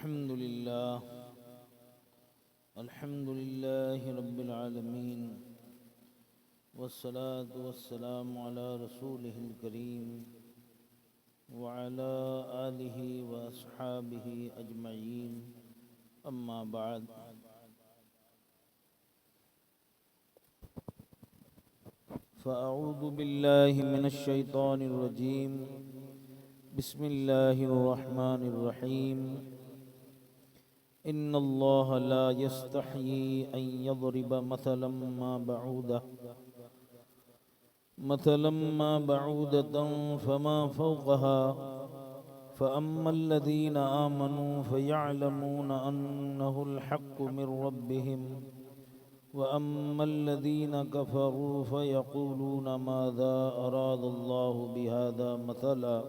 الحمد لله رب العالمين، والصلاة والسلام على رسوله الكريم وعلى آله وأصحابه أجمعين، أما بعد. فأعوذ بالله من الشيطان الرجيم، بسم الله الرحمن الرحيم. إن الله لا يستحيي أن يضرب مثلا ما بعودة فما فوقها، فأما الذين آمنوا فيعلمون أنه الحق من ربهم، وأما الذين كفروا فيقولون ماذا أراد الله بهذا مثلا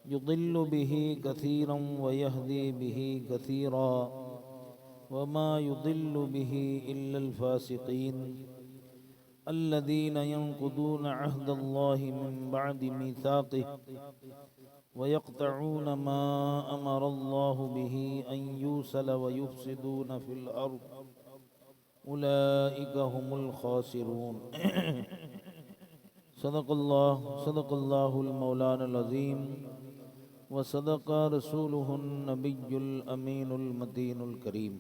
يضل به كثيرا ويهدي به كثيرا، وما يضل به إلا الفاسقين الذين ينقضون عهد الله من بعد ميثاقه ويقطعون ما أمر الله به أن يوصل ويفسدون في الأرض، أولئك هم الخاسرون. صدق الله المولانا العظيم، وصدق رسوله النبي الأمين المتين الكريم.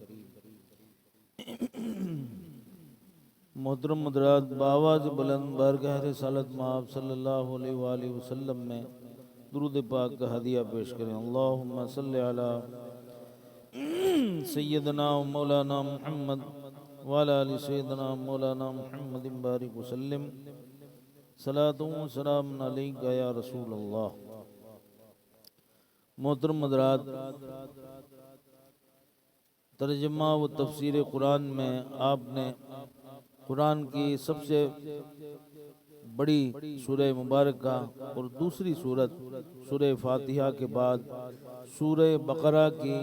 محترم حضرات، بآواز بلند بارگاہ رسالت مآب صلی اللہ علیہ وآلہ وسلم میں درود پاک کا ہدیہ پیش کریں. اللہم صلی علی سیدنا و مولانا محمد وعلی آل سیدنا مولانا محمد بارک وسلم. صلاۃ و سلام علیک یا رسول اللہ. محترم حضرات، ترجمہ و تفسیر قرآن میں آپ نے قرآن کی سب سے بڑی سورہ مبارکہ اور دوسری سورت سورہ فاتحہ کے بعد سورہ بقرہ کی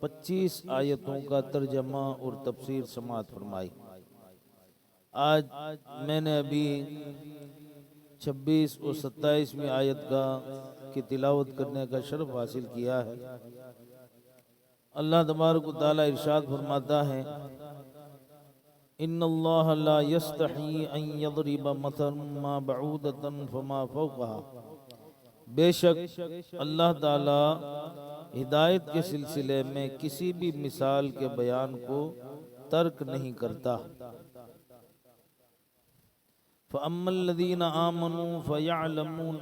25 آیتوں کا ترجمہ اور تفسیر سماعت فرمائی. آج میں نے ابھی 26 اور 27ویں آیت کی تلاوت کرنے کا شرف حاصل کیا ہے. اللہ تبارک و تعالیٰ ارشاد فرماتا ہے، ان اللہ لا یستحی ان یضرب مثلا ما بعودۃ فما فوقها. بے شک اللہ تعالیٰ ہدایت کے سلسلے میں کسی بھی مثال کے بیان کو ترک نہیں کرتا. فَأَمَّا الَّذِينَ آمَنُوا فَيَعْلَمُونَ،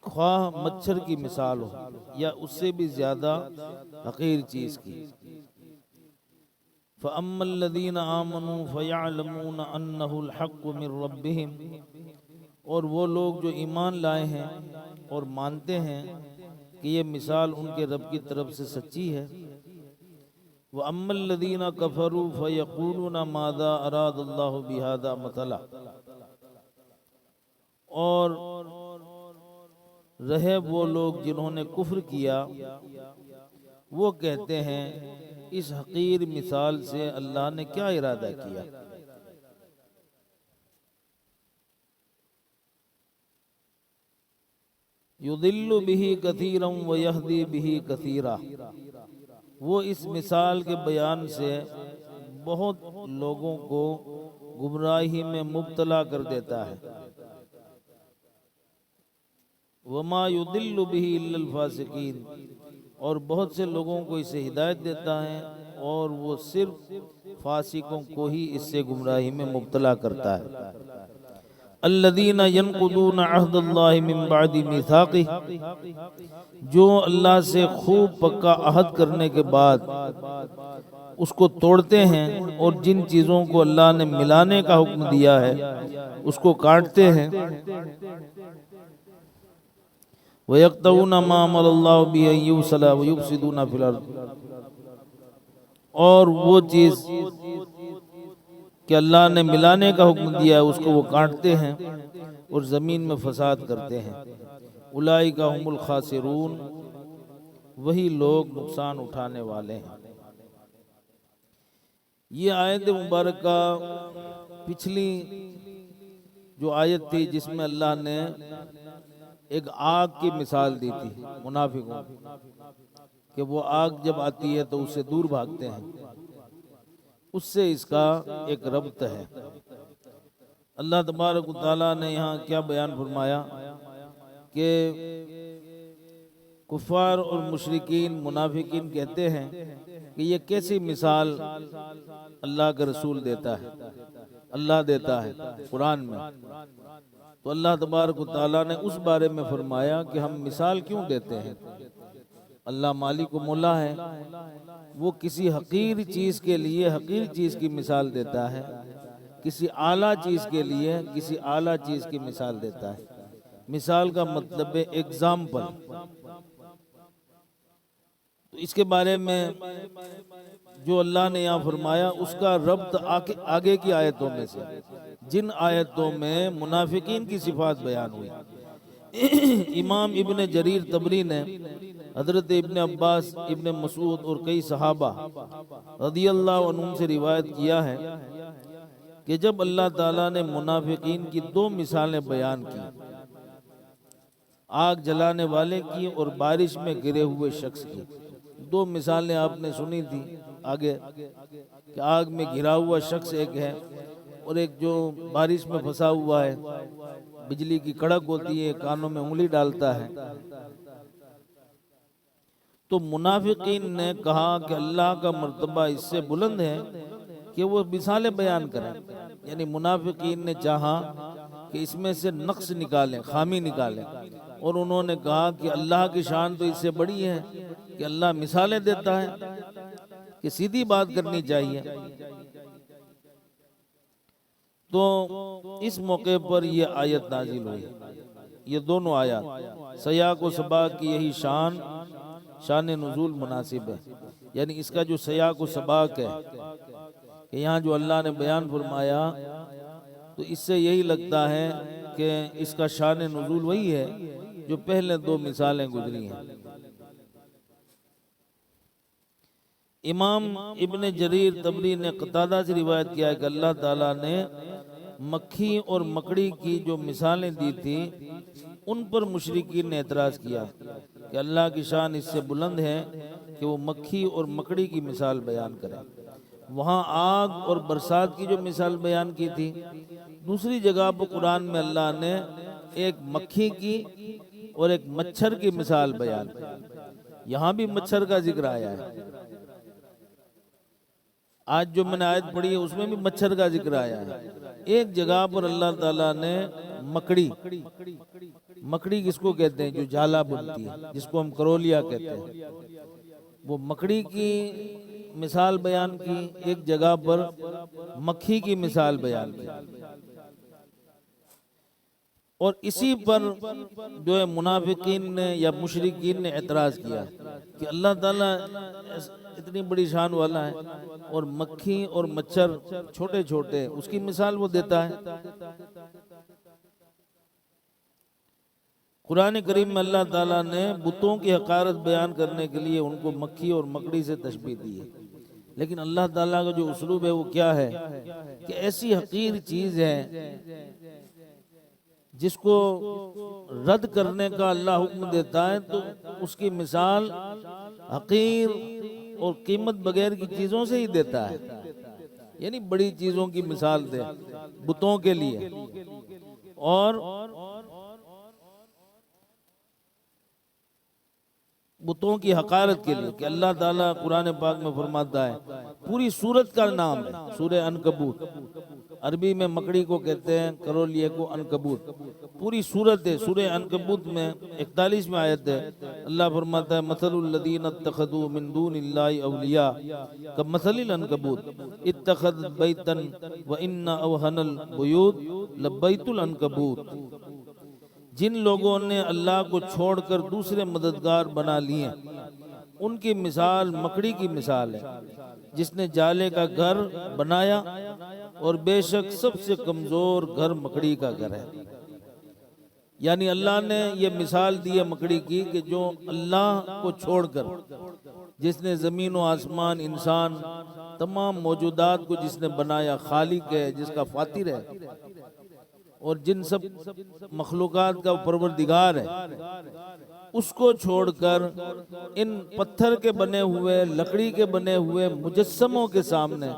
خواہ مچھر کی مثال ہو یا اس سے بھی زیادہ حقیر چیز کی. فَأَمَّا الَّذِينَ آمَنُوا فَيَعْلَمُونَ أَنَّهُ الْحَقُّ مِنْ رَبِّهِمْ، اور وہ لوگ جو ایمان لائے ہیں اور مانتے ہیں کہ یہ مثال ان کے رب کی طرف سے سچی ہے. وَأَمَّا الَّذِينَ كَفَرُوا فَيَقُولُونَ مَاذَا أَرَادَ اللَّهُ بِهَذَا مَثَلًا، اور رہے وہ لوگ جنہوں نے کفر کیا، وہ کہتے ہیں اس حقیر مثال سے اللہ نے کیا ارادہ کیا. يُضِلُّ بِهِ كَثِيرًا وَيَهْدِي بِهِ كَثِيرًا، وہ اس مثال کے بیان سے بہت لوگوں کو گمراہی میں مبتلا کر دیتا ہے. وَمَا يُضِلُّ بِهِ إِلَّا الْفَاسِقِينَ، اور بہت سے لوگوں کو اسے ہدایت دیتا ہے اور وہ صرف فاسقوں کو ہی اس سے گمراہی میں مبتلا کرتا ہے. الذین ینقضون عہد اللہ من بعد میثاقہ، جو اللہ سے خوب پکا عہد کرنے کے بعد اس کو توڑتے ہیں اور جن چیزوں کو اللہ نے ملانے کا حکم دیا ہے اس کو کاٹتے ہیں. وَيَقْطَعُونَ مَا أَمَرَ اللَّهُ بِهِ أَن يُوصَلَ وَيُفْسِدُونَ فِي الْأَرْضِ، اور وہ چیز کہ اللہ نے ملانے کا حکم دیا ہے اس کو وہ کاٹتے ہیں اور زمین میں فساد کرتے ہیں. اولئک هم الخاسرون، وہی لوگ نقصان اٹھانے والے ہیں. یہ آیت مبارکہ پچھلی جو آیت تھی جس میں اللہ نے ایک آگ کی مثال دی تھی منافقوں کہ وہ آگ جب آتی ہے تو اس سے دور بھاگتے ہیں، اس سے اس کا ایک ربط ہے۔ اللہ تبارک و تعالیٰ نے یہاں کیا بیان فرمایا کہ کفار اور مشرکین منافقین کہتے ہیں کہ یہ کیسی مثال اللہ کا رسول دیتا ہے، اللہ دیتا ہے قرآن میں۔ تو اللہ تبارک و تعالیٰ نے اس بارے میں فرمایا کہ ہم مثال کیوں دیتے ہیں؟ اللہ مالک و مولا ہے، وہ کسی حقیر چیز کے لیے حقیر چیز کی مثال دیتا ہے، کسی اعلیٰ چیز کے لیے کسی اعلیٰ چیز کی مثال دیتا ہے۔ مثال کا مطلب ہے ایگزامپل۔ تو اس کے بارے میں جو اللہ نے یہاں فرمایا اس کا ربط آگے کی آیتوں میں سے، جن آیتوں میں منافقین کی صفات بیان ہوئی۔ امام ابن جریر طبری نے حضرت ابن عباس، ابن مسعود اور کئی صحابہ رضی اللہ عنہم سے روایت کیا ہے کہ جب اللہ تعالیٰ نے منافقین کی دو مثالیں بیان کی، آگ جلانے والے کی اور بارش میں گرے ہوئے شخص کی، دو مثالیں آپ نے سنی تھی آگے کہ آگ میں گرا ہوا شخص ایک ہے اور ایک جو بارش میں پھنسا ہوا ہے، بجلی کی کڑک ہوتی ہے، کانوں میں انگلی ڈالتا ہے۔ تو منافقین نے کہا کہ اللہ کا مرتبہ اس سے بلند ہے کہ وہ مثالیں بیان کریں، یعنی منافقین نے چاہا کہ اس میں سے نقص نکالیں، خامی نکالیں، اور انہوں نے کہا کہ اللہ کی شان تو اس سے بڑی ہے کہ اللہ مثالیں دیتا ہے، کہ سیدھی بات کرنی چاہیے۔ تو اس موقع پر یہ آیت نازل ہوئی، یہ دونوں آیات۔ سیاق و سباق کی یہی شان نزول مناسب ہے، یعنی اس کا جو سیاق و سباق ہے کہ یہاں جو اللہ نے بیان فرمایا، تو اس سے یہی لگتا ہے کہ اس کا شان نزول وہی ہے جو پہلے دو مثالیں گزری ہیں۔ امام ابن جریر طبری نے قتادہ سے روایت کیا ہے کہ اللہ تعالیٰ نے مکھی اور مکڑی کی جو مثالیں دی تھی ان پر مشرکین نے اعتراض کیا کہ اللہ کی شان اس سے بلند ہے کہ وہ مکھی اور مکڑی کی مثال بیان کرے۔ وہاں آگ اور برسات کی جو مثال بیان کی تھی، دوسری جگہ پر قرآن میں اللہ نے ایک مکھی کی اور ایک مچھر کی مثال بیان کی، یہاں بھی مچھر کا ذکر آیا ہے۔ آج جو میں نے آیت پڑھی ہے اس میں بھی مچھر کا ذکر آیا ہے۔ ایک جگہ پر اللہ تعالیٰ نے مکڑی کس کو کہتے ہیں؟ جو جالا بنتی ہے، جس کو ہم کرولیا کہتے ہیں، وہ مکڑی کی مثال بیان کی، ایک جگہ پر مکھی کی مثال بیان کی۔ اور اسی پر جو ہے منافقین نے یا مشرکین نے اعتراض کیا کہ اللہ تعالیٰ اتنی بڑی شان والا ہے اور مکھی اور مچھر چھوٹے چھوٹے، اس کی مثال وہ دیتا ہے۔ قرآن کریم میں اللہ تعالیٰ نے بتوں کی حقارت بیان کرنے کے لیے ان کو مکھی اور مکڑی سے تشبیہ دی ہے، لیکن اللہ تعالیٰ کا جو اسلوب ہے وہ کیا ہے کہ ایسی حقیر چیز ہے جس کو رد کرنے کا اللہ حکم دیتا ہے تو اس کی مثال حقیر اور قیمت بغیر کی چیزوں سے ہی دیتا ہے، یعنی بڑی چیزوں کی مثال دے بتوں کے لیے۔ اور بتوں کی حقارت کے لیے کہ اللہ تعالیٰ قرآن پاک میں فرماتا ہے، پوری سورت کا نام ہے سورہ عنکبوت، عربی میں مکڑی کو کہتے ہیں، کرولیے کو عنکبوت، پوری سورت ہے۔ سورہ عنکبوت میں 41 آیت ہے، اللہ فرماتا ہے مثل الذین اتخذوا من دون اللہ اولیاء کمثل العنکبوت اتخذت بیتا وان اوہن البیوت لبیت العنکبوت۔ جن لوگوں نے اللہ کو چھوڑ کر دوسرے مددگار بنا لیے ان کی مثال مکڑی کی مثال ہے جس نے جالے کا گھر بنایا، اور بے شک سب سے کمزور گھر مکڑی کا گھر ہے۔ یعنی اللہ نے یہ مثال دی ہے مکڑی کی کہ جو اللہ کو چھوڑ کر، جس نے زمین و آسمان، انسان، تمام موجودات کو جس نے بنایا، خالق ہے، جس کا فاتر ہے، اور جن سب مخلوقات کا پروردگار ہے اس کو چھوڑ کر ان پتھر کے بنے ہوئے لکڑی کے بنے ہوئے مجسموں کے سامنے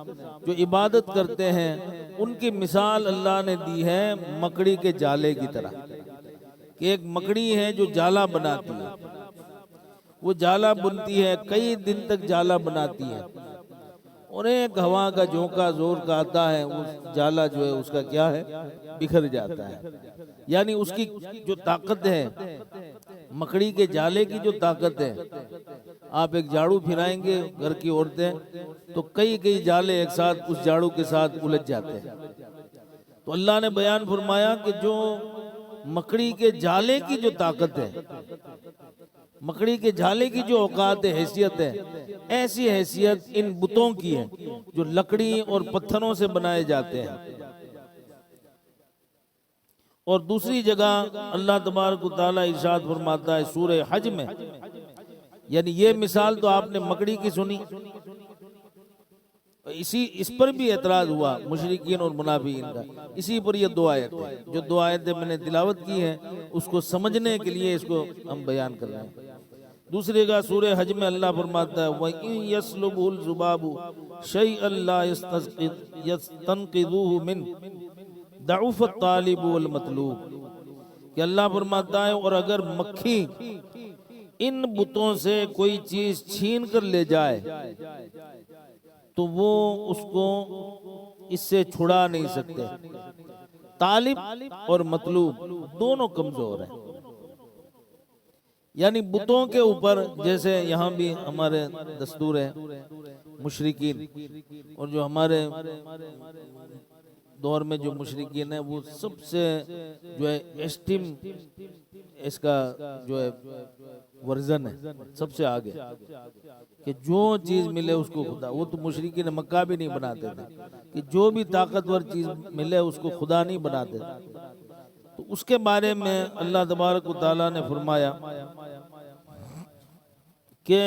جو عبادت کرتے ہیں ان کی مثال اللہ نے دی ہے مکڑی کے جالے کی طرح کہ ایک مکڑی ہے جو جالا بناتی ہے، وہ جالا بنتی ہے، کئی دن تک جالا بناتی ہے اور ایک ہوا کا جھونکا زور کا آتا ہے اس جالا جو ہے اس کا کیا ہے بکھر جاتا ہے۔ یعنی اس کی جو طاقت ہے مکڑی کے جالے کی جو طاقت ہے، آپ ایک جھاڑو پھرائیں گے گھر کی عورتیں تو کئی جالے ایک ساتھ اس جھاڑو کے ساتھ الجھ جاتے ہیں۔ تو اللہ نے بیان فرمایا کہ جو مکڑی کے جالے کی جو طاقت ہے، مکڑی کے جالے کی جو اوقات حیثیت ہے، ایسی حیثیت ان بتوں کی ہے جو لکڑی اور پتھروں سے بنائے جاتے ہیں۔ اور دوسری جگہ اللہ تبارک و تعالیٰ ارشاد فرماتا ہے سورہ حج میں، یعنی یہ مثال تو آپ نے مکڑی کی سنی، اس پر بھی اعتراض ہوا مشرکین اور منافقین کا، اسی پر یہ دو آیت ہے، جو دو آیتیں میں نے تلاوت کی ہیں اس کو سمجھنے کے لیے اس کو ہم بیان کر رہے ہیں۔ دوسری جگہ سورہ حج میں اللہ فرماتا ہے وَإِن يَسْلُبْهُ الذُّبَابُ شَيْئًا لَا يَسْتَنقِذُوهُ مِنْهُ ضَعُفَ الطَّالِبُ وَالْمَطْلُوبُ کہ اللہ فرماتا ہے اور اگر مکھی ان بتوں سے کوئی چیز چھین کر لے جائے تو وہ اس کو اس سے چھڑا نہیں سکتے، طالب اور مطلوب دونوں کمزور ہیں۔ یعنی بتوں کے اوپر جیسے یہاں بھی ہمارے دستور ہے مشرکین اور جو ہمارے دور میں جو مشرکین ہیں وہ سب سے جو ہے ایسٹیم اس کا جو ہے ورژن ہے سب سے آگے کہ جو چیز ملے اس کو خدا، وہ تو مشرکین مکہ بھی نہیں بناتے تھے کہ جو بھی طاقتور چیز ملے اس کو خدا نہیں بناتے تھے۔ تو اس کے بارے میں اللہ تبارک و تعالیٰ نے فرمایا کہ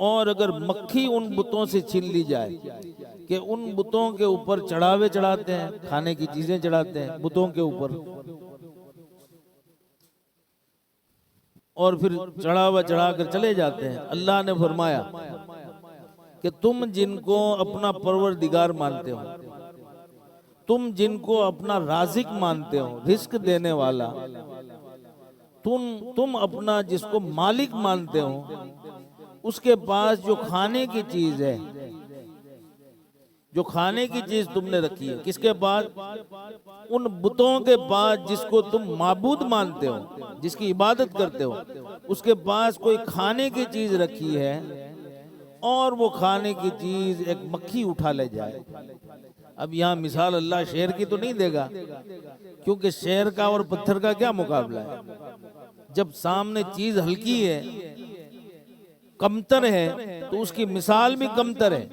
اور اگر مکھی ان بتوں سے چھین لی جائے کہ ان بتوں کے اوپر چڑھاوے چڑھاتے ہیں، کھانے کی چیزیں چڑھاتے ہیں بتوں کے اوپر اور پھر چڑھاوا چڑھا کر چلے جاتے ہیں، اللہ نے فرمایا کہ تم جن کو اپنا پروردگار مانتے ہو، تم جن کو اپنا رازق مانتے ہو، رزق دینے والا، تم اپنا جس کو مالک مانتے ہو، اس کے پاس جو کھانے کی چیز ہے، جو کھانے کی چیز تم نے رکھی ہے، کس کے پاس؟ ان بتوں کے پاس جس کو تم معبود مانتے ہو، جس کی عبادت کرتے ہو، اس کے پاس کوئی کھانے کی چیز رکھی ہے اور وہ کھانے کی چیز ایک مکھی اٹھا لے جائے۔ اب یہاں مثال اللہ شیر کی تو نہیں دے گا کیونکہ شیر کا اور پتھر کا کیا مقابلہ ہے؟ جب سامنے چیز ہلکی ہے، کمتر ہے، تو اس کی مثال بھی کمتر ہے۔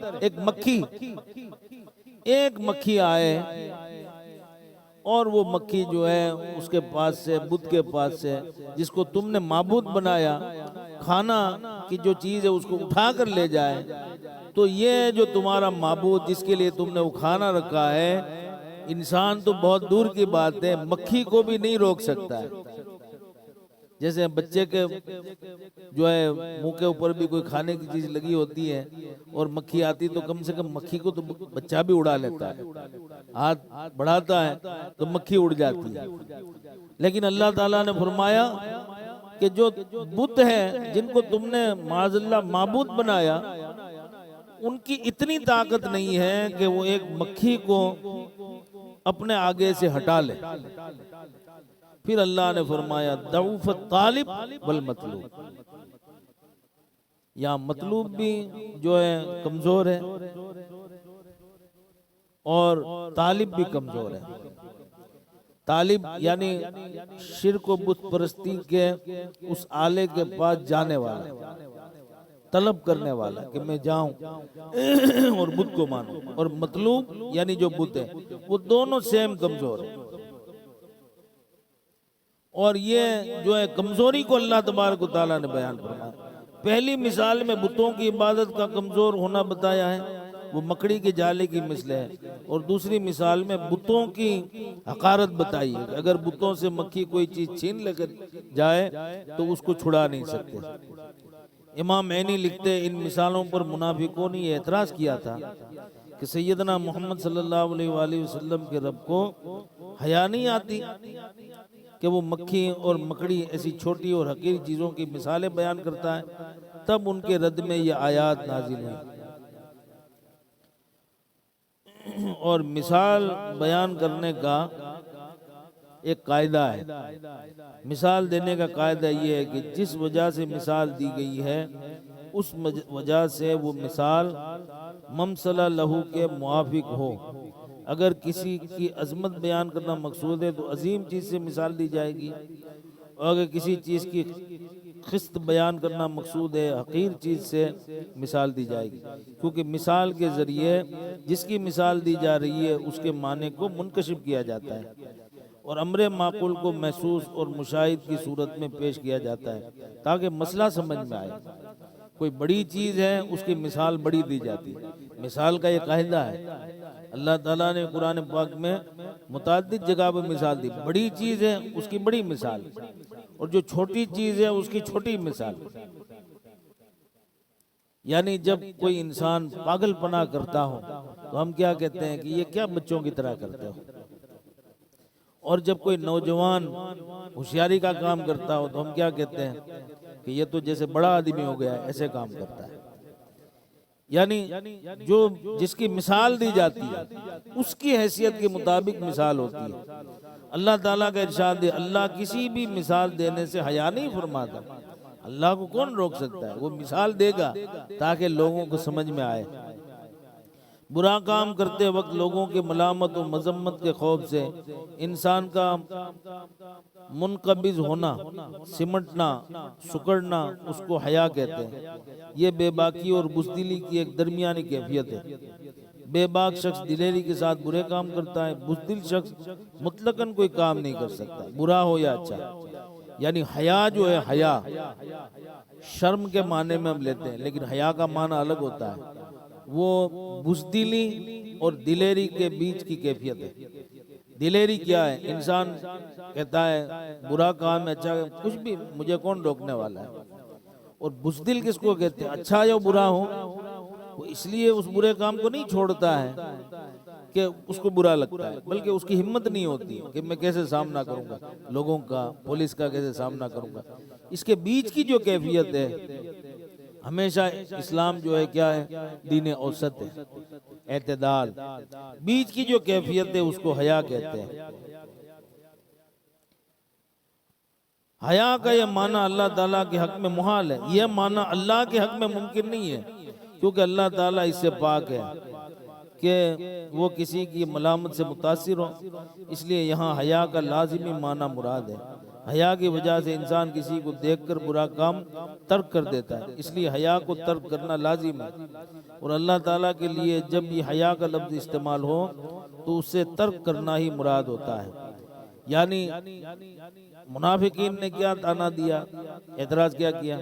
ایک مکھی آئے اور وہ مکھی جو ہے اس کے پاس سے، بت کے پاس سے جس کو تم نے معبود بنایا، کھانا کی جو چیز ہے اس کو اٹھا کر لے جائے، تو یہ جو تمہارا معبود جس کے لیے تم نے وہ کھانا رکھا ہے، انسان تو بہت دور کی بات ہے، مکھی کو بھی نہیں روک سکتا ہے۔ جیسے بچے کے جو ہے منہ کے اوپر بھی کوئی کھانے کی چیز لگی ہوتی ہے اور مکھی آتی تو کم سے کم مکھی کو تو بچہ بھی اڑا لیتا ہے، ہاتھ بڑھاتا ہے تو مکھی اڑ جاتی ہے۔ لیکن اللہ تعالیٰ نے فرمایا کہ جو بت ہیں جن کو تم نے معاذ اللہ معبود بنایا، ان کی اتنی طاقت نہیں ہے کہ وہ ایک مکھی کو اپنے آگے سے ہٹا لے۔ پھر اللہ نے فرمایا ضعف الطالب والمطلوب، یہاں مطلوب بھی جو ہے کمزور ہے اور طالب بھی کمزور ہے۔ طالب یعنی شرک و بت پرستی کے اس آلے کے پاس جانے والا، طلب کرنے والا کہ میں جاؤں اور بت کو مانوں، اور مطلوب یعنی جو بت ہے وہ دونوں سیم کمزور ہیں۔ اور یہ جو ہے کمزوری کو اللہ تبارک و تعالیٰ نے بیان فرمایا۔ پہلی مثال میں بتوں کی عبادت کا کمزور ہونا بتایا ہے، وہ مکڑی کے جالے کی مثل ہے، اور دوسری مثال میں بتوں کی حقارت بتائی ہے کہ اگر بتوں سے مکھی کوئی چیز چھین لے کر جائے تو اس کو چھڑا نہیں سکتے۔ امام عینی لکھتے ان مثالوں پر منافقوں نے یہ اعتراض کیا تھا کہ سیدنا محمد صلی اللہ علیہ وآلہ وسلم کے رب کو حیا نہیں آتی کہ وہ مکھی اور مکڑی ایسی چھوٹی اور حقیر چیزوں کی مثالیں بیان کرتا ہے؟ تب ان کے رد میں یہ آیات نازل ہوئی۔ اور مثال بیان کرنے کا ایک قاعدہ ہے، مثال دینے کا قاعدہ یہ ہے کہ جس وجہ سے مثال دی گئی ہے اس وجہ سے وہ مثال ممثلہ لہو کے موافق ہو۔ اگر کسی کی عظمت بیان کرنا مقصود ہے تو عظیم چیز سے مثال دی جائے گی، اور اگر کسی چیز کی خست بیان کرنا مقصود ہے حقیر چیز سے مثال دی جائے گی، کیونکہ مثال کے ذریعے جس کی مثال دی جا رہی ہے اس کے معنی کو منکشف کیا جاتا ہے اور امر معقول کو محسوس اور مشاہد کی صورت میں پیش کیا جاتا ہے تاکہ مسئلہ سمجھ میں آئے۔ کوئی بڑی چیز ہے اس کی مثال بڑی دی جاتی ہے، مثال کا یہ قاعدہ ہے۔ اللہ تعالیٰ نے قرآن پاک میں متعدد جگہ پر مثال دی، بڑی چیز ہے اس کی بڑی مثال، اور جو چھوٹی چیز ہے اس کی چھوٹی مثال۔ یعنی جب کوئی انسان پاگل پنا کرتا ہو تو ہم کیا کہتے ہیں کہ یہ کیا بچوں کی طرح کرتے ہو، اور جب کوئی نوجوان ہوشیاری کا کام کرتا ہو تو ہم کیا کہتے ہیں کہ یہ تو جیسے بڑا آدمی ہو گیا ہے، ایسے کام کرتا ہے۔ یعنی جو جس کی مثال دی جاتی ہے اس کی حیثیت کے مطابق مثال ہوتی ہے۔ اللہ تعالیٰ کا ارشاد ہے اللہ کسی بھی مثال دینے سے حیا نہیں فرماتا۔ اللہ کو کون روک سکتا ہے؟ وہ مثال دے گا تاکہ لوگوں کو سمجھ میں آئے۔ برا کام کرتے وقت لوگوں کے ملامت و مذمت کے خوف سے انسان کا منقبض ہونا، سمٹنا، سکڑنا اس کو حیا کہتے ہیں۔ یہ بے باکی اور بزدلی کی ایک درمیانی کیفیت ہے۔ بے باک شخص دلیری کے ساتھ برے کام کرتا ہے، بزدل شخص مطلقاً کوئی کام نہیں کر سکتا، برا ہو یا اچھا۔ یعنی حیا جو ہے، حیا شرم کے معنی میں ہم لیتے ہیں، لیکن حیا کا معنی الگ ہوتا ہے، وہ بزدلی اور دلیری کے بیچ کی کیفیت ہے۔ دلیری کیا ہے؟ انسان کہتا ہے برا کام ہے، اچھا کچھ بھی مجھے کون روکنے والا ہے۔ اور بزدل کس کو کہتے ہیں؟ اچھا یا برا ہو وہ اس لیے اس برے کام کو نہیں چھوڑتا ہے کہ اس کو برا لگتا ہے، بلکہ اس کی ہمت نہیں ہوتی کہ میں کیسے سامنا کروں گا لوگوں کا، پولیس کا کیسے سامنا کروں گا۔ اس کے بیچ کی جو کیفیت ہے، ہمیشہ اسلام جو ہے کیا ہے؟ دین اوسط ہے، اعتدال۔ بیچ کی جو کیفیت ہے اس کو حیا کہتے ہیں۔ حیا کا یہ معنی اللہ تعالیٰ کے حق میں محال ہے، یہ معنی اللہ کے حق میں ممکن نہیں ہے، کیونکہ اللہ تعالیٰ اس سے پاک ہے کہ وہ کسی کی ملامت سے متاثر ہو۔ اس لیے یہاں حیا کا لازمی معنی مراد ہے۔ حیا کی وجہ سے انسان کسی کو دیکھ کر برا کام ترک کر دیتا ہے، اس لیے حیا کو ترک کرنا لازم ہے۔ اور اللہ تعالیٰ کے لیے جب بھی حیا کا لفظ استعمال ہو تو اس سے ترک کرنا ہی مراد ہوتا ہے۔ یعنی منافقین نے کیا تانا دیا، اعتراض کیا کہ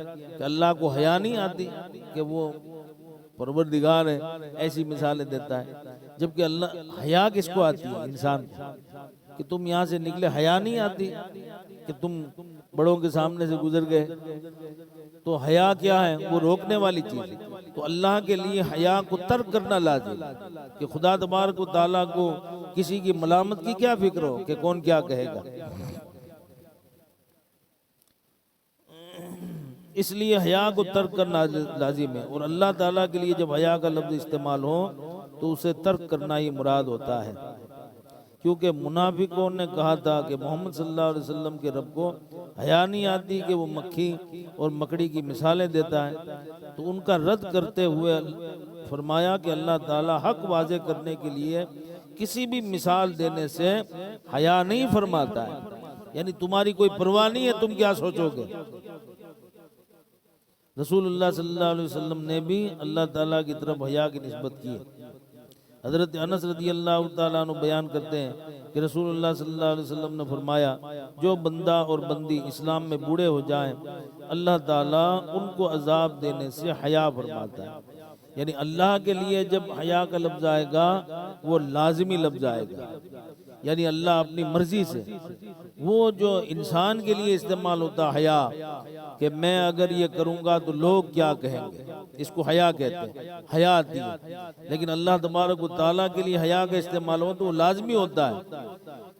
اللہ کو حیا نہیں آتی کہ وہ پروردگار ہے، ایسی مثالیں دیتا ہے، جبکہ اللہ حیا کس کو آتی ہے؟ انسان کو، کہ تم یہاں سے نکلے حیا نہیں آتی کہ تم بڑوں کے سامنے سے گزر گئے؟ تو حیا کیا ہے؟ وہ روکنے والی چیز ہے۔ تو اللہ کے لیے حیا کو ترک کرنا لازم کہ خدا تبارک و تعالیٰ کو کسی کی ملامت کی کیا فکر ہو کہ کون کیا کہے گا۔ اس لیے حیا کو ترک کرنا لازم ہے، اور اللہ تعالیٰ کے لیے جب حیا کا لفظ استعمال ہو تو اسے ترک کرنا ہی مراد ہوتا ہے، کیونکہ منافقوں نے کہا تھا کہ محمد صلی اللہ علیہ وسلم کے رب کو حیا نہیں آتی کہ وہ مکھی اور مکڑی کی مثالیں دیتا ہے۔ تو ان کا رد کرتے ہوئے فرمایا کہ اللہ تعالیٰ حق واضح کرنے کے لیے کسی بھی مثال دینے سے حیا نہیں فرماتا ہے۔ یعنی تمہاری کوئی پرواہ نہیں ہے، تم کیا سوچو گے۔ رسول اللہ صلی اللہ علیہ وسلم نے بھی اللہ تعالیٰ کی طرف حیا کی نسبت کی ہے۔ حضرت انس رضی اللہ تعالیٰ عنہ بیان کرتے ہیں کہ رسول اللہ صلی اللہ علیہ وسلم نے فرمایا جو بندہ اور بندی اسلام میں بوڑھے ہو جائیں اللہ تعالیٰ ان کو عذاب دینے سے حیا فرماتا ہے۔ یعنی اللہ کے لیے جب حیا کا لفظ آئے گا وہ لازمی لفظ آئے گا، یعنی اللہ اپنی مرضی سے، وہ جو انسان کے لیے استعمال ہوتا حیا کہ میں اگر یہ کروں گا تو لوگ کیا کہیں گے، اس کو حیا کہتے ہیں، حیا آتی ہے۔ لیکن اللہ تبارک و تعالیٰ کے لیے حیا کا استعمال ہو تو وہ لازمی ہوتا ہے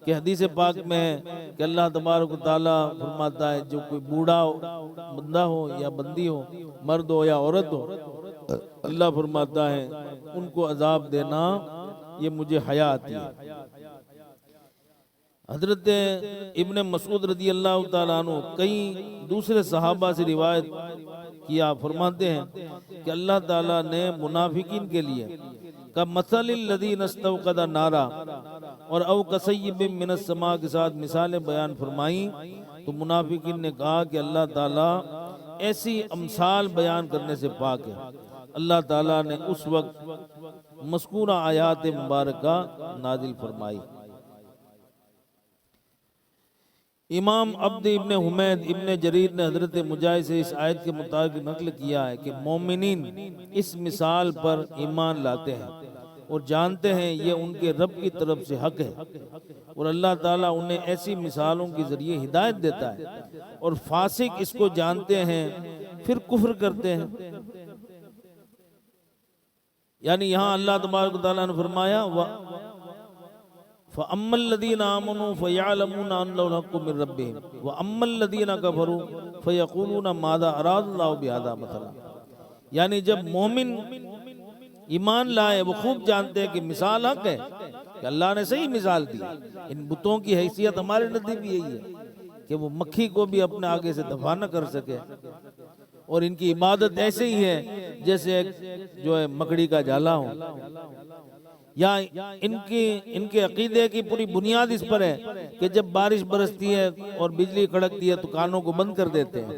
کہ حدیث پاک میں ہے کہ اللہ تبارک و تعالیٰ فرماتا ہے جو کوئی بوڑھا بندہ ہو یا بندی ہو، مرد ہو یا عورت ہو، اللہ فرماتا ہے ان کو عذاب دینا یہ مجھے حیا آتی ہے۔ حضرت ابن مسعود رضی اللہ تعالیٰ عنہ کئی دوسرے صحابہ سے روایت کیا، فرماتے ہیں کہ اللہ تعالیٰ نے منافقین کے لیے کمثل الذین استوقد نارا اور او کصیب من السماء کے ساتھ مثالیں بیان فرمائیں، تو منافقین نے کہا کہ اللہ تعالیٰ ایسی امثال بیان کرنے سے پاک ہے۔ اللہ تعالیٰ نے اس وقت مذکورہ آیات مبارکہ نازل فرمائی۔ امام عبد ابن حمید ابن جریر نے حضرت مجاہد سے اس آیت کے مطابق نقل کیا ہے کہ مومنین اس مثال پر ایمان لاتے ہیں اور جانتے ہیں یہ ان کے رب کی طرف سے حق ہے، اور اللہ تعالیٰ انہیں ایسی مثالوں کے ذریعے ہدایت دیتا ہے، اور فاسق اس کو جانتے ہیں پھر کفر کرتے ہیں۔ یعنی یہاں اللہ تبارک و تعالیٰ نے فرمایا فَأَمَّا الَّذِينَ آمَنُوا فَيَعْلَمُونَ أَنَّهُ الْحَقُّ مِنْ رَبِّهِمْ وَأَمَّا الَّذِينَ كَفَرُوا فَيَقُولُونَ مَاذَا أَرَادَ اللَّهُ بِهَذَا مَثَلًا، یعنی جب مومن ایمان لائے وہ خوب جانتے ہیں کہ مثال حق ہے، کہ اللہ نے صحیح مثال دی۔ ان بتوں کی حیثیت ہمارے نزدیک بھی یہی ہے کہ وہ مکھی کو بھی اپنے آگے سے دفع نہ کر سکے، اور ان کی عبادت ایسے ہی ہے جیسے جو ہے مکڑی کا جالا ہو، یا ان کے عقیدے کی پوری بنیاد اس پر ہے کہ جب بارش برستی ہے اور بجلی کڑکتی ہے تو کانوں کو بند کر دیتے ہیں۔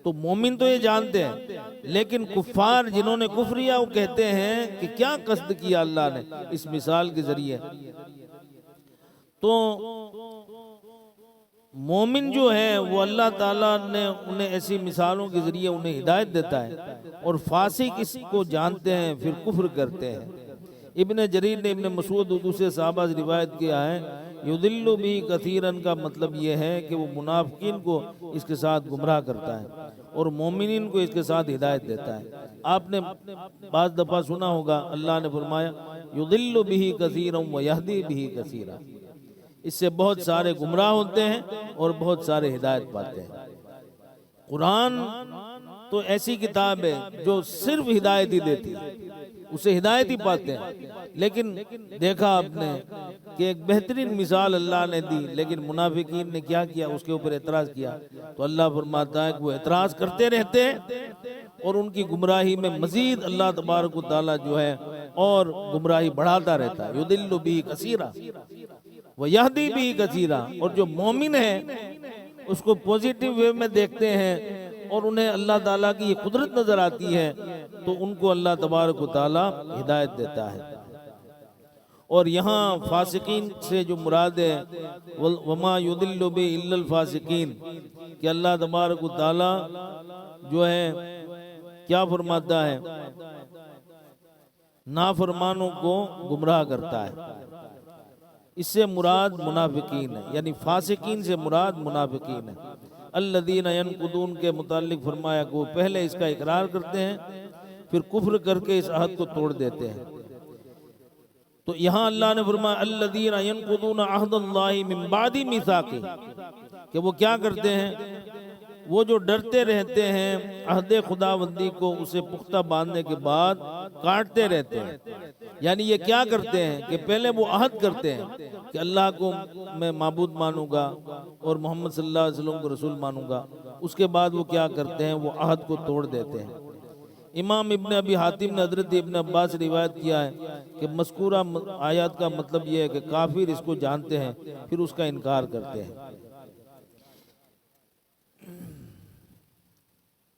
تو مومن تو یہ جانتے ہیں، لیکن کفار جنہوں نے کفر کیا وہ کہتے ہیں کہ کیا قصد کیا اللہ نے اس مثال کے ذریعے۔ تو مومن جو ہے وہ اللہ تعالیٰ نے انہیں ایسی مثالوں کے ذریعے انہیں ہدایت دیتا ہے، اور فاسق اس کو جانتے ہیں پھر کفر کرتے ہیں۔ ابن جریر نے ابن مسعود دوسرے صحابہ سے روایت کیا ہے یضل بھی کثیرن کا مطلب یہ ہے کہ وہ منافقین کو اس کے ساتھ گمراہ کرتا ہے اور مومنین کو اس کے ساتھ ہدایت دیتا ہے۔ آپ نے بعض دفعہ سنا ہوگا اللہ نے فرمایا یضل بھی کثیرا ویہدی بھی کثیرا، اس سے بہت سارے گمراہ ہوتے ہیں اور بہت سارے ہدایت پاتے ہیں۔ قرآن تو ایسی کتاب ہے جو صرف ہدایت ہی دیتی ہے، اسے ہدایت ہی پاتے ہیں۔ لیکن دیکھا آپ نے کہ ایک بہترین مثال اللہ نے دی، لیکن منافقین نے کیا کیا، اس کے اوپر اعتراض کیا، تو اللہ فرماتا ہے کہ وہ اعتراض کرتے رہتے ہیں اور ان کی گمراہی میں مزید اللہ تبارک و تعالیٰ جو ہے اور گمراہی بڑھاتا رہتا ہے۔ یضل بھی کثیرا ویہدی بھی کثیرا، اور جو مومن ہے اس کو پوزیٹیو وے میں دیکھتے ہیں اور انہیں اللہ تعالیٰ کی یہ قدرت نظر آتی ہے تو ان کو اللہ تبارک و تعالیٰ ہدایت دیتا ہے۔ اور یہاں فاسقین سے جو مراد ہے وما یضل بہ الا الفاسقین، کہ اللہ تبارک و تعالیٰ جو ہے کیا فرماتا ہے، نافرمانوں کو گمراہ کرتا ہے۔ اس سے مراد منافقین ہے، یعنی فاسقین سے مراد منافقین ہے۔ الذین ینقضون کے متعلق فرمایا کہ وہ پہلے اس کا اقرار کرتے ہیں پھر کفر کر کے اس عہد کو توڑ دیتے ہیں۔ تو یہاں اللہ نے فرمایا الذین ینقضون عہد اللہ من بعد میثاقہ، کہ وہ کیا کرتے ہیں، وہ جو ڈرتے رہتے ہیں عہد خداوندی کو اسے پختہ باندھنے کے بعد کاٹتے رہتے ہیں۔ یعنی یہ کیا کرتے ہیں کہ پہلے وہ عہد کرتے ہیں کہ اللہ کو میں معبود مانوں گا اور محمد صلی اللہ علیہ وسلم کو رسول مانوں گا، اس کے بعد وہ کیا کرتے ہیں، وہ عہد کو توڑ دیتے ہیں۔ امام ابن ابی حاتم نے حضرت ابن عباس سے روایت کیا ہے کہ مذکورہ آیات کا مطلب یہ ہے کہ کافر اس کو جانتے ہیں پھر اس کا انکار کرتے ہیں۔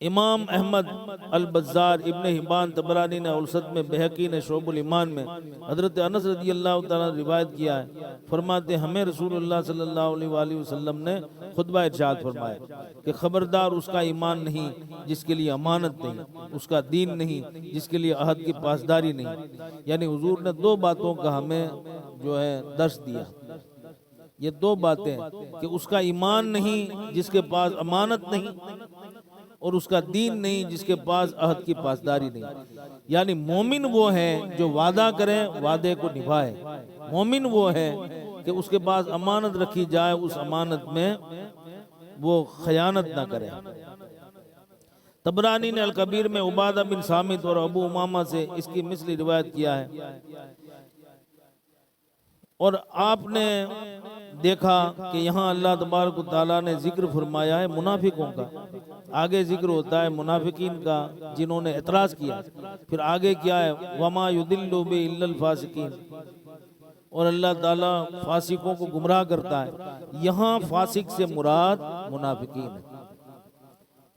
امام احمد البزار، ابن حبان طبرانی نے اوسط میں، بہقی نے شعب الایمان میں حضرت انس رضی اللہ تعالیٰ نے روایت کیا ہے، فرماتے ہمیں رسول اللہ صلی اللہ علیہ وآلہ وسلم نے خطبہ ارشاد فرمایا کہ خبردار اس کا ایمان نہیں جس کے لیے امانت نہیں، اس کا دین نہیں جس کے لیے عہد کی پاسداری نہیں۔ یعنی حضور نے دو باتوں کا ہمیں جو ہے درس دیا، یہ دو باتیں کہ اس کا ایمان نہیں جس کے پاس امانت نہیں، اور اس کا دین نہیں جس کے پاس عہد کی پاسداری نہیں۔ یعنی مومن وہ ہے جو وعدہ کرے وعدے کو نبھائے، مومن وہ ہے کہ اس کے پاس امانت رکھی جائے اس امانت میں وہ خیانت نہ کرے۔ طبرانی نے الکبیر میں عبادہ بن صامت اور ابو امامہ سے اس کی مثل روایت کیا ہے۔ اور آپ نے دیکھا کہ یہاں اللہ تبارک و تعالیٰ نے ذکر فرمایا ہے منافقوں کا، آگے ذکر ہوتا ہے منافقین کا جنہوں نے اعتراض کیا، پھر آگے کیا ہے وَمَا يُضِلُّ بِهِ إِلَّا الْفَاسِقِينَ، اور اللہ تعالیٰ فاسقوں کو گمراہ کرتا ہے۔ یہاں فاسق سے مراد منافقین ہے۔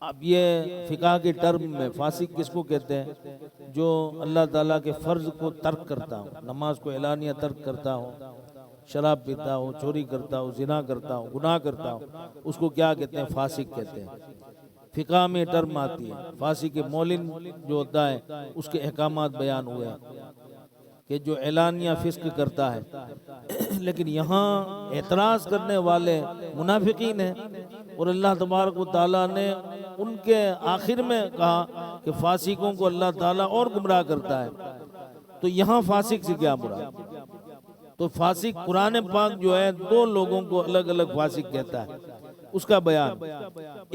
اب یہ فقہ کے ٹرم میں فاسق کس کو کہتے ہیں؟ جو اللہ تعالیٰ کے فرض کو ترک کرتا ہو، نماز کو اعلانیہ ترک کرتا ہو، شراب پیتا ہو، چوری کرتا ہو، زنا کرتا ہو، گناہ کرتا ہو، اس کو کیا کہتے ہیں؟ فاسق کہتے ہیں۔ فقہ میں ٹرم آتی ہے۔ فاسق مولن جو ہوتا ہے اس کے احکامات بیان ہوئے ہیں کہ جو اعلانیہ فسق کرتا ہے، لیکن یہاں اعتراض کرنے والے منافقین ہیں، اور اللہ تبارک و تعالیٰ نے ان کے آخر میں کہا کہ فاسقوں کو اللہ تعالیٰ اور گمراہ کرتا ہے۔ تو یہاں فاسق سے کیا مراد؟ تو فاسق قرآن پاک جو ہے دو لوگوں کو الگ الگ فاسق کہتا ہے، اس کا بیان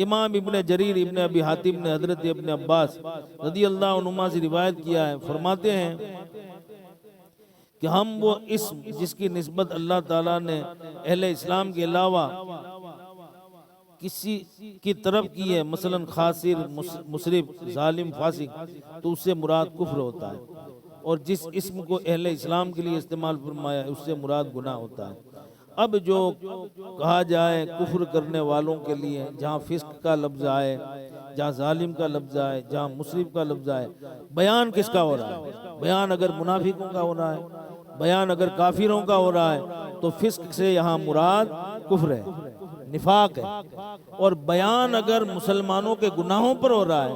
امام ابن جریر ابن ابی حاتم نے حضرت ابن عباس رضی اللہ عنہما سے روایت کیا ہے، فرماتے ہیں کہ ہم وہ اسم جس کی نسبت اللہ تعالیٰ نے اہل اسلام کے علاوہ کسی کی طرف کی ہے، مثلا خاسر، مسرف، ظالم، فاسق، تو اس سے مراد کفر ہوتا ہے، اور جس اسم کو اہل اسلام کے لیے استعمال فرمایا ہے اس سے مراد گناہ ہوتا ہے۔ اب جو کہا جائے کفر کرنے والوں کے لیے، جہاں فسق کا لفظ آئے، جہاں ظالم کا لفظ آئے، جہاں مسرف کا لفظ آئے، بیان کس کا ہو رہا ہے؟ بیان اگر منافقوں کا ہو رہا ہے، بیان اگر کافروں کا ہو رہا ہے، تو فسق سے یہاں مراد کفر ہے، نفاق ہے۔ اور بیان اگر مسلمانوں کے گناہوں پر ہو رہا ہے،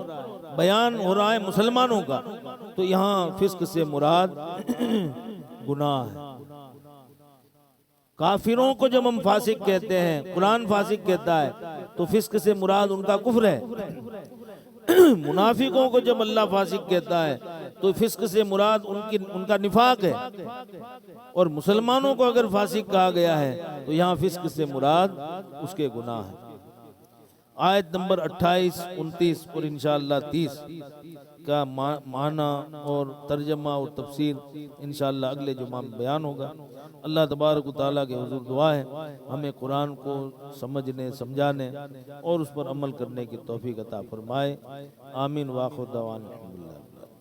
بیان ہو رہا ہے مسلمانوں کا، تو یہاں فسق سے مراد گناہ ہے۔ کافروں کو جب ہم فاسق کہتے ہیں، قرآن فاسق کہتا ہے، تو فسق سے مراد ان کا کفر ہے۔ منافقوں کو جب اللہ فاسق کہتا ہے تو فسق سے مراد ان کا نفاق ہے، اور مسلمانوں کو اگر فاسق کہا گیا ہے تو یہاں فسق سے مراد اس کے گناہ ہے۔ آیت نمبر 28، 29 اور انشاءاللہ 30 کا معنی اور ترجمہ اور تفسیر انشاءاللہ اگلے جمعہ میں بیان ہوگا۔ اللہ تبارک و تعالیٰ کے حضور دعا ہے ہمیں قرآن کو سمجھنے، سمجھانے اور اس پر عمل کرنے کی توفیق عطا فرمائے۔ آمین۔ وآخر دعوانا